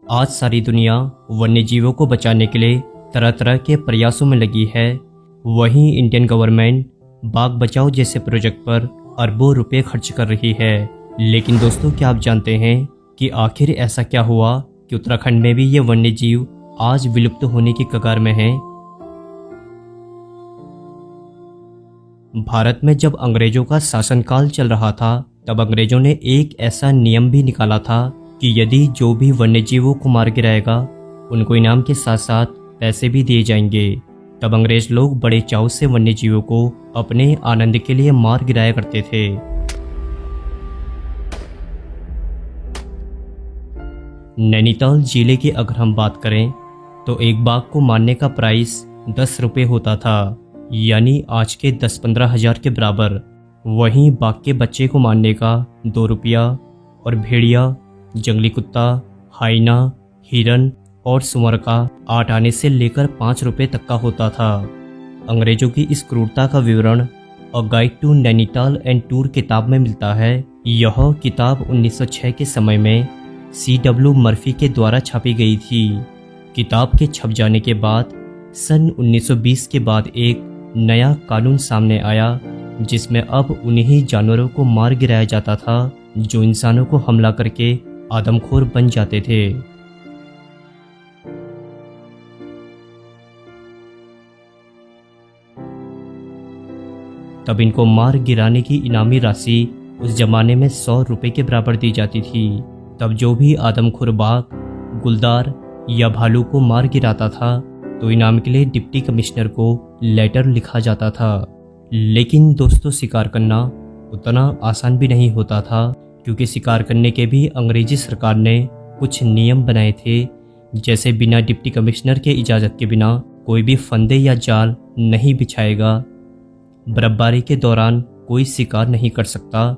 आज सारी दुनिया वन्य जीवों को बचाने के लिए तरह तरह के प्रयासों में लगी है। वहीं इंडियन गवर्नमेंट बाघ बचाओ जैसे प्रोजेक्ट पर अरबों रुपए खर्च कर रही है। लेकिन दोस्तों, क्या आप जानते हैं कि आखिर ऐसा क्या हुआ कि उत्तराखंड में भी ये वन्य जीव आज विलुप्त होने की कगार में हैं? भारत में जब अंग्रेजों का शासनकाल चल रहा था, तब अंग्रेजों ने एक ऐसा नियम भी निकाला था कि यदि जो भी वन्य जीवों को मार गिराएगा, उनको इनाम के साथ साथ पैसे भी दिए जाएंगे। तब अंग्रेज लोग बड़े चाव से वन्य जीवों को अपने आनंद के लिए मार गिराया करते थे। नैनीताल जिले की अगर हम बात करें तो एक बाघ को मारने का प्राइस 10 रुपये होता था, यानी आज के 10-15 हज़ार के बराबर। वहीं बाघ के बच्चे को मारने का 2 रुपया और भेड़िया, जंगली कुत्ता, हाइना, हिरन और सुअर का 8 आने से लेकर 5 रुपये तक का होता था। अंग्रेजों की इस क्रूरता का विवरण a guide to Nainital and tour किताब में मिलता है। यह किताब 1906 के समय में C.W. मर्फी के द्वारा छापी गई थी। किताब के छप जाने के बाद सन 1920 के बाद एक नया कानून सामने आया, जिसमें अब उन्हीं जानवरों को मार गिराया जाता था जो इंसानों को हमला करके आदमखोर बन जाते थे। तब इनको मार गिराने की इनामी राशि उस जमाने में 100 रुपये के बराबर दी जाती थी। तब जो भी आदमखोर बाघ, गुलदार या भालू को मार गिराता था तो इनाम के लिए डिप्टी कमिश्नर को लेटर लिखा जाता था। लेकिन दोस्तों, शिकार करना उतना आसान भी नहीं होता था, क्योंकि शिकार करने के भी अंग्रेजी सरकार ने कुछ नियम बनाए थे। जैसे बिना डिप्टी कमिश्नर के इजाज़त के बिना कोई भी फंदे या जाल नहीं बिछाएगा, बर्फबारी के दौरान कोई शिकार नहीं कर सकता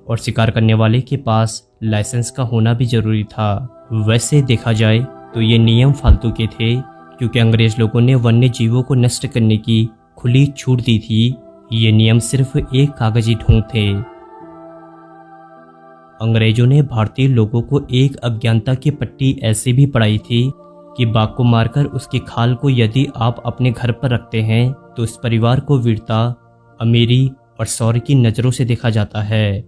और शिकार करने वाले के पास लाइसेंस का होना भी जरूरी था। वैसे देखा जाए तो ये नियम फालतू के थे, क्योंकि अंग्रेज लोगों ने वन्य जीवों को नष्ट करने की खुली छूट दी थी। ये नियम सिर्फ एक कागजी ढोंग थे। अंग्रेजों ने भारतीय लोगों को एक अज्ञानता की पट्टी ऐसे भी पढ़ाई थी कि बाघ को मारकर उसकी खाल को यदि आप अपने घर पर रखते हैं तो उस परिवार को वीरता, अमीरी और शौर्य की नज़रों से देखा जाता है,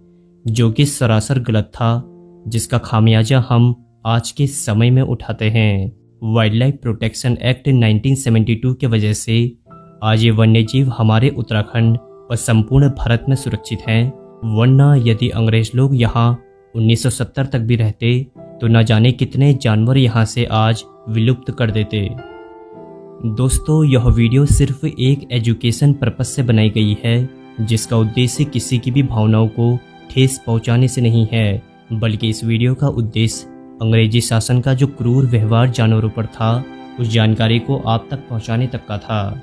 जो कि सरासर गलत था, जिसका खामियाजा हम आज के समय में उठाते हैं। वाइल्ड लाइफ प्रोटेक्शन एक्ट 1972 की वजह से आज ये वन्य जीव हमारे उत्तराखंड और संपूर्ण भारत में सुरक्षित हैं। वरना यदि अंग्रेज लोग यहाँ 1970 तक भी रहते तो न जाने कितने जानवर यहाँ से आज विलुप्त कर देते। दोस्तों, यह वीडियो सिर्फ एक एजुकेशन पर्पस से बनाई गई है, जिसका उद्देश्य किसी की भी भावनाओं को ठेस पहुँचाने से नहीं है, बल्कि इस वीडियो का उद्देश्य अंग्रेजी शासन का जो क्रूर व्यवहार जानवरों पर था, उस जानकारी को आप तक पहुँचाने तक का था।